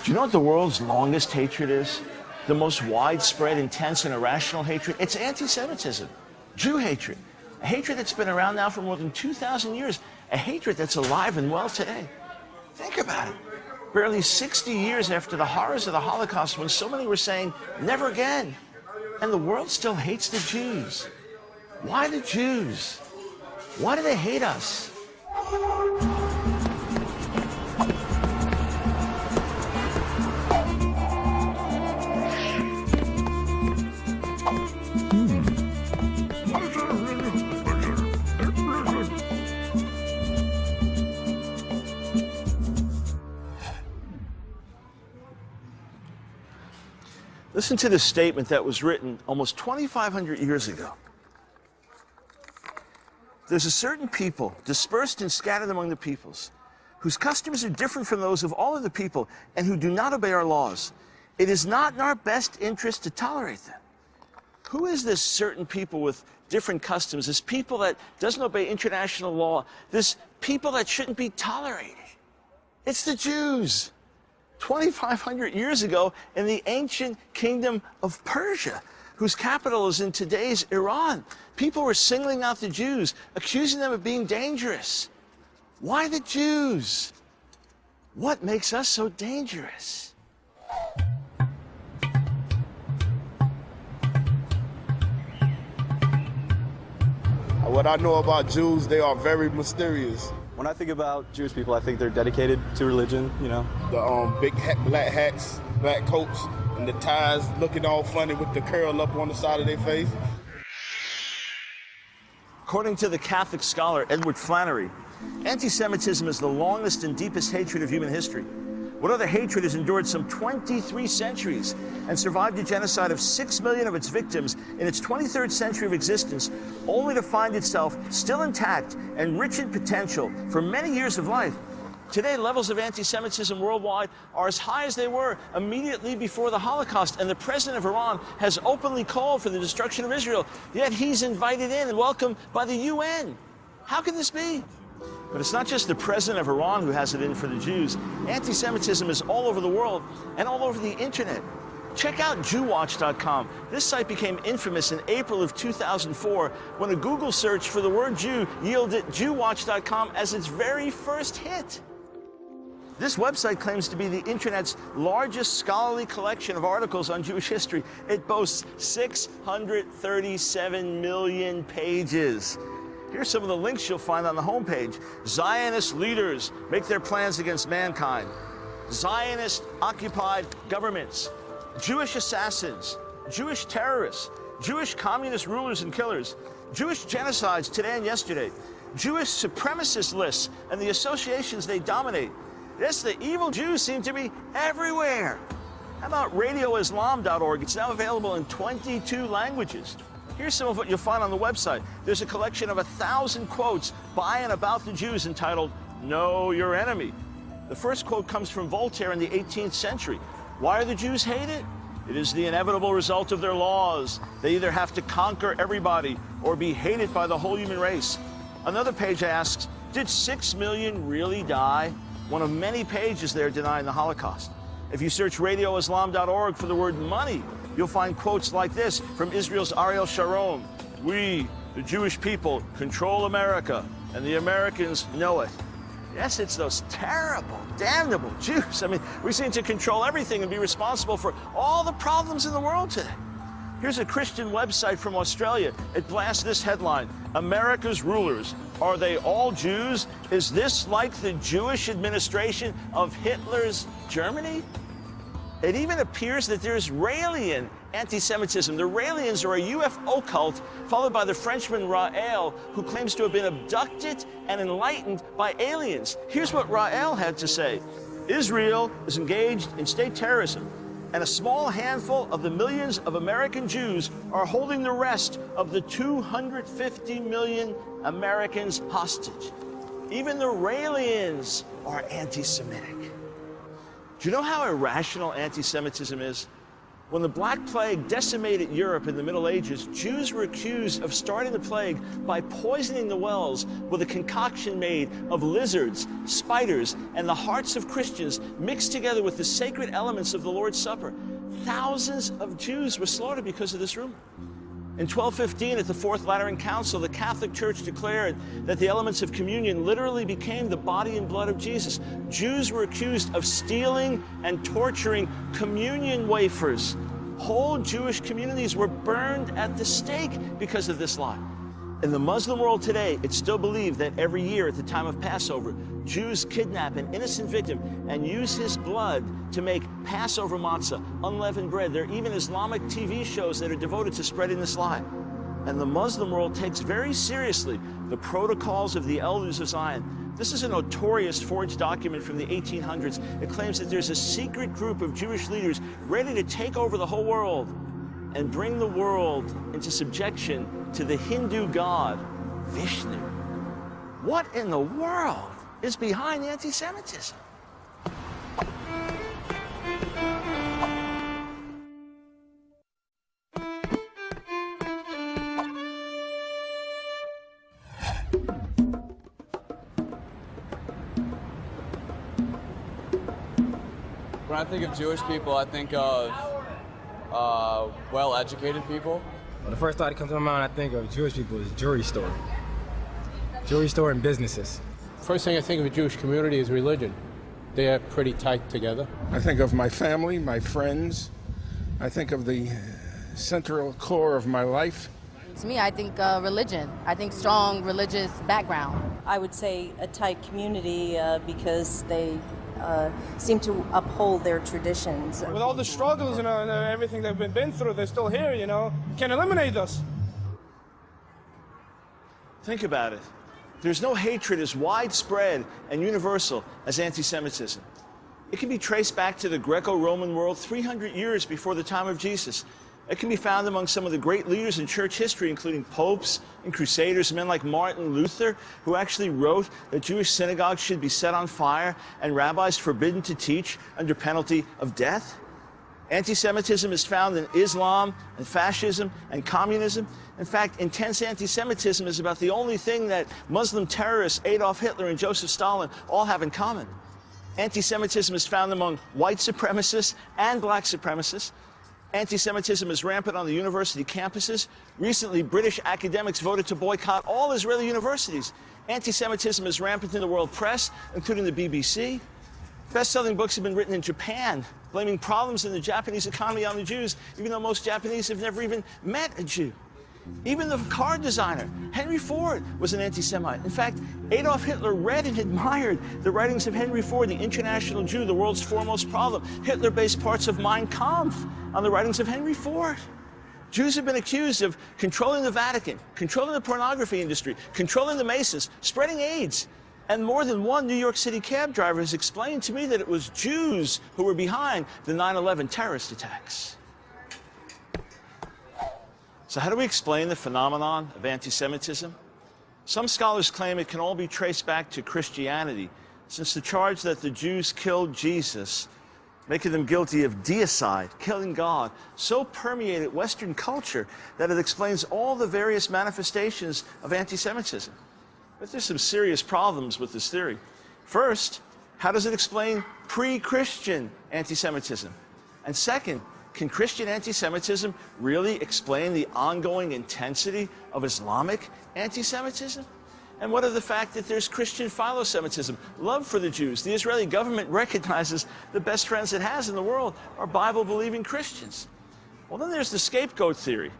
Do you know what the world's longest hatred is? The most widespread, intense, and irrational hatred? It's anti-Semitism, Jew hatred. A hatred that's been around now for more than 2,000 years. A hatred that's alive and well today. Think about it. Barely 60 years after the horrors of the Holocaust, when so many were saying, never again. And the world still hates the Jews. Why the Jews? Why do they hate us? Listen to this statement that was written almost 2,500 years ago. There's a certain people, dispersed and scattered among the peoples, whose customs are different from those of all other people, and who do not obey our laws. It is not in our best interest to tolerate them. Who is this certain people with different customs, this people that doesn't obey international law, this people that shouldn't be tolerated? It's the Jews. 2,500 years ago in the ancient kingdom of Persia, whose capital is in today's Iran. People were singling out the Jews, accusing them of being dangerous. Why the Jews? What makes us so dangerous? What I know about Jews, they are very mysterious. When I think about Jewish people, I think they're dedicated to religion, you know. The big black hats, black coats, and the ties looking all funny with the curl up on the side of their face. According to the Catholic scholar Edward Flannery, anti-Semitism is the longest and deepest hatred of human history. What other hatred has endured some 23 centuries and survived a genocide of 6 million of its victims in its 23rd century of existence, only to find itself still intact and rich in potential for many years of life. Today, levels of anti-Semitism worldwide are as high as they were immediately before the Holocaust, and the president of Iran has openly called for the destruction of Israel, yet he's invited in and welcomed by the UN. How can this be? But it's not just the president of Iran who has it in for the Jews. Anti-Semitism is all over the world and all over the internet. Check out JewWatch.com. This site became infamous in April of 2004 when a Google search for the word Jew yielded JewWatch.com as its very first hit. This website claims to be the internet's largest scholarly collection of articles on Jewish history. It boasts 637 million pages. Here's some of the links you'll find on the homepage. Zionist leaders make their plans against mankind. Zionist-occupied governments. Jewish assassins. Jewish terrorists. Jewish communist rulers and killers. Jewish genocides today and yesterday. Jewish supremacist lists and the associations they dominate. Yes, the evil Jews seem to be everywhere. How about radioislam.org? It's now available in 22 languages. Here's some of what you'll find on the website. There's a collection of 1,000 quotes by and about the Jews entitled, Know Your Enemy. The first quote comes from Voltaire in the 18th century. Why are the Jews hated? It is the inevitable result of their laws. They either have to conquer everybody or be hated by the whole human race. Another page asks, did 6 million really die? One of many pages there denying the Holocaust. If you search radioislam.org for the word money, you'll find quotes like this from Israel's Ariel Sharon. We, the Jewish people, control America, and the Americans know it. Yes, it's those terrible, damnable Jews. I mean, we seem to control everything and be responsible for all the problems in the world today. Here's a Christian website from Australia. It blasts this headline, America's rulers, are they all Jews? Is this like the Jewish administration of Hitler's Germany? It even appears that there's Raelian anti-Semitism. The Raelians are a UFO cult followed by the Frenchman Rael, who claims to have been abducted and enlightened by aliens. Here's what Rael had to say. Israel is engaged in state terrorism, and a small handful of the millions of American Jews are holding the rest of the 250 million Americans hostage. Even the Raelians are anti-Semitic. Do you know how irrational anti-Semitism is? When the Black Plague decimated Europe in the Middle Ages, Jews were accused of starting the plague by poisoning the wells with a concoction made of lizards, spiders, and the hearts of Christians mixed together with the sacred elements of the Lord's Supper. Thousands of Jews were slaughtered because of this rumor. In 1215, at the Fourth Lateran Council, the Catholic Church declared that the elements of communion literally became the body and blood of Jesus. Jews were accused of stealing and torturing communion wafers. Whole Jewish communities were burned at the stake because of this lie. In the Muslim world today, it's still believed that every year at the time of Passover, Jews kidnap an innocent victim and use his blood to make Passover matzah, unleavened bread. There are even Islamic TV shows that are devoted to spreading this lie. And the Muslim world takes very seriously the protocols of the elders of Zion. This is a notorious forged document from the 1800s. It claims that there's a secret group of Jewish leaders ready to take over the whole world and bring the world into subjection to the Hindu god, Vishnu. What in the world is behind anti-Semitism? When I think of Jewish people, I think of well-educated people. Well, the first thought that comes to my mind, I think of Jewish people is jewelry store. Jewelry store and businesses. First thing I think of a Jewish community is religion. They are pretty tight together. I think of my family, my friends. I think of the central core of my life. To me, I think religion. I think strong religious background. I would say a tight community because they seem to uphold their traditions. With all the struggles and everything they've been through, they're still here, you know. Can't eliminate us. Think about it. There's no hatred as widespread and universal as anti-Semitism. It can be traced back to the Greco-Roman world 300 years before the time of Jesus. It can be found among some of the great leaders in church history, including popes and crusaders, men like Martin Luther, who actually wrote that Jewish synagogues should be set on fire and rabbis forbidden to teach under penalty of death. Anti-Semitism is found in Islam and fascism and communism. In fact, intense anti-Semitism is about the only thing that Muslim terrorists Adolf Hitler and Joseph Stalin all have in common. Anti-Semitism is found among white supremacists and black supremacists. Anti-Semitism is rampant on the university campuses. Recently, British academics voted to boycott all Israeli universities. Anti-Semitism is rampant in the world press, including the BBC. Best-selling books have been written in Japan, blaming problems in the Japanese economy on the Jews, even though most Japanese have never even met a Jew. Even the car designer, Henry Ford, was an anti-Semite. In fact, Adolf Hitler read and admired the writings of Henry Ford, the international Jew, the world's foremost problem. Hitler based parts of Mein Kampf on the writings of Henry Ford. Jews have been accused of controlling the Vatican, controlling the pornography industry, controlling the Masons, spreading AIDS. And more than one New York City cab driver has explained to me that it was Jews who were behind the 9/11 terrorist attacks. So how do we explain the phenomenon of anti-Semitism? Some scholars claim it can all be traced back to Christianity, since the charge that the Jews killed Jesus, making them guilty of deicide, killing God, so permeated Western culture that it explains all the various manifestations of anti-Semitism. But there's some serious problems with this theory. First, how does it explain pre-Christian anti-Semitism? And second, can Christian anti-Semitism really explain the ongoing intensity of Islamic anti-Semitism? And what of the fact that there's Christian philo-Semitism, love for the Jews? The Israeli government recognizes the best friends it has in the world are Bible-believing Christians. Well, then there's the scapegoat theory.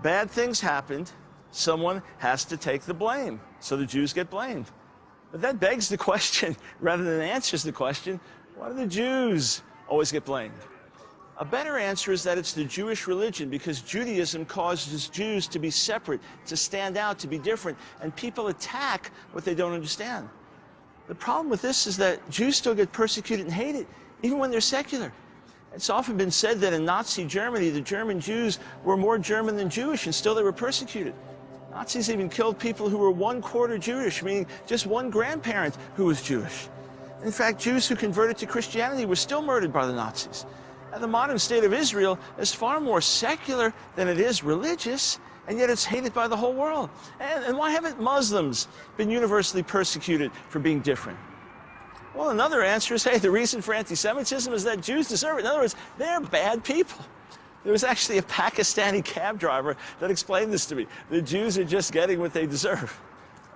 Bad things happened, someone has to take the blame, so the Jews get blamed. But that begs the question, rather than answers the question, why do the Jews always get blamed? A better answer is that it's the Jewish religion, because Judaism causes Jews to be separate, to stand out, to be different, and people attack what they don't understand. The problem with this is that Jews still get persecuted and hated, even when they're secular. It's often been said that in Nazi Germany, the German Jews were more German than Jewish, and still they were persecuted. Nazis even killed people who were 1/4 Jewish, meaning just one grandparent who was Jewish. In fact, Jews who converted to Christianity were still murdered by the Nazis. And the modern state of Israel is far more secular than it is religious, and yet it's hated by the whole world. And why haven't Muslims been universally persecuted for being different? Well, another answer is, hey, the reason for anti-Semitism is that Jews deserve it. In other words, they're bad people. There was actually a Pakistani cab driver that explained this to me. The Jews are just getting what they deserve.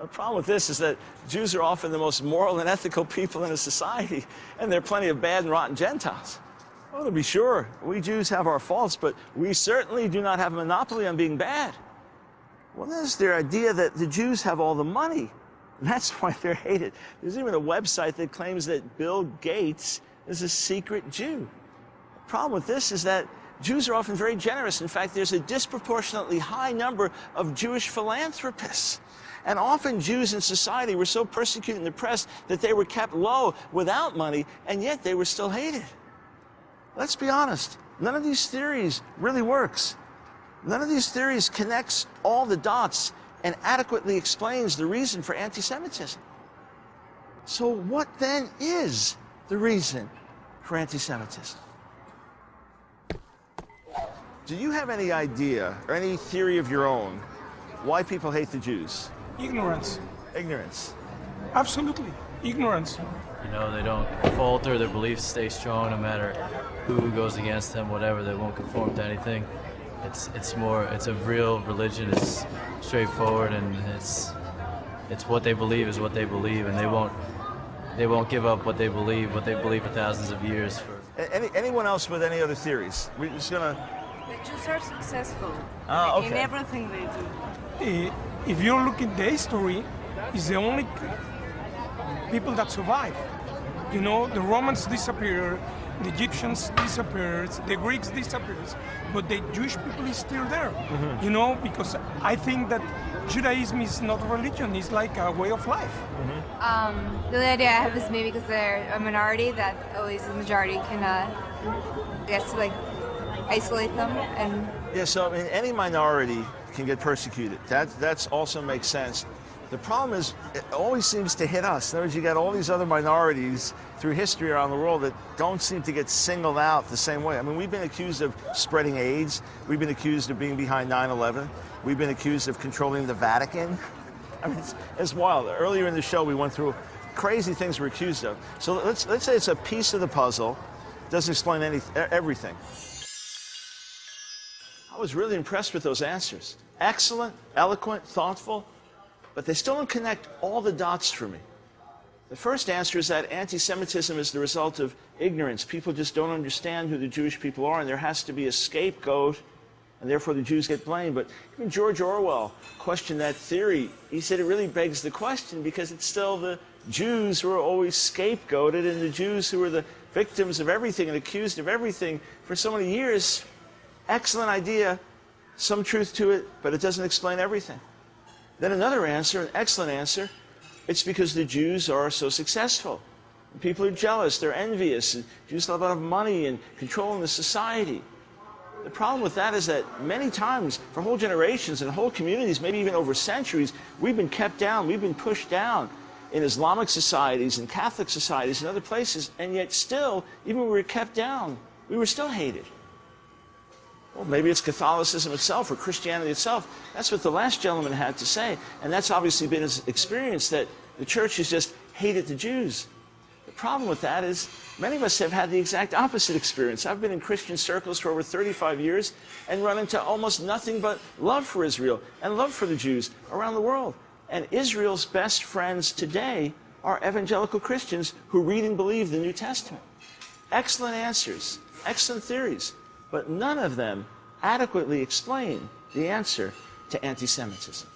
The problem with this is that Jews are often the most moral and ethical people in a society, and there are plenty of bad and rotten Gentiles. Well, to be sure, we Jews have our faults, but we certainly do not have a monopoly on being bad. Well, there's their idea that the Jews have all the money. And that's why they're hated. There's even a website that claims that Bill Gates is a secret Jew. The problem with this is that Jews are often very generous. In fact, there's a disproportionately high number of Jewish philanthropists. And often Jews in society were so persecuted and oppressed that they were kept low without money, and yet they were still hated. Let's be honest, none of these theories really works. None of these theories connects all the dots and adequately explains the reason for anti-Semitism. So what then is the reason for anti-Semitism? Do you have any idea or any theory of your own why people hate the Jews? Ignorance. Ignorance. Absolutely. Ignorance. You know, they don't falter, their beliefs stay strong no matter who goes against them, whatever, they won't conform to anything. It's a real religion, it's straightforward, and it's what they believe is what they believe, and they won't give up what they believe for thousands of years. Anyone else with any other theories? We're just gonna... The Jews are successful okay. in everything they do. If you look at the history, it's the only people that survive. You know, the Romans disappeared, the Egyptians disappeared, the Greeks disappeared, but the Jewish people is still there. Mm-hmm. You know, because I think that Judaism is not a religion, it's like a way of life. Mm-hmm. The idea I have is maybe because they're a minority, that always the majority can, like, isolate them. And yeah, so I mean, any minority can get persecuted. That's also makes sense. The problem is, it always seems to hit us. In other words, you got all these other minorities through history around the world that don't seem to get singled out the same way. I mean, we've been accused of spreading AIDS. We've been accused of being behind 9/11. We've been accused of controlling the Vatican. I mean, it's wild. Earlier in the show, we went through crazy things we're accused of. So let's say it's a piece of the puzzle. Doesn't explain everything. I was really impressed with those answers. Excellent, eloquent, thoughtful. But they still don't connect all the dots for me. The first answer is that anti-Semitism is the result of ignorance. People just don't understand who the Jewish people are, and there has to be a scapegoat, and therefore the Jews get blamed. But even George Orwell questioned that theory. He said it really begs the question because it's still the Jews who are always scapegoated, and the Jews who are the victims of everything and accused of everything for so many years. Excellent idea, some truth to it, but it doesn't explain everything. Then another answer, an excellent answer, it's because the Jews are so successful. People are jealous, they're envious, and Jews have a lot of money and control in the society. The problem with that is that many times, for whole generations and whole communities, maybe even over centuries, we've been kept down, we've been pushed down in Islamic societies and Catholic societies and other places, and yet still, even when we were kept down, we were still hated. Well, maybe it's Catholicism itself or Christianity itself. That's what the last gentleman had to say. And that's obviously been his experience, that the church has just hated the Jews. The problem with that is many of us have had the exact opposite experience. I've been in Christian circles for over 35 years and run into almost nothing but love for Israel and love for the Jews around the world. And Israel's best friends today are evangelical Christians who read and believe the New Testament. Excellent answers, excellent theories. But none of them adequately explain the answer to anti-Semitism.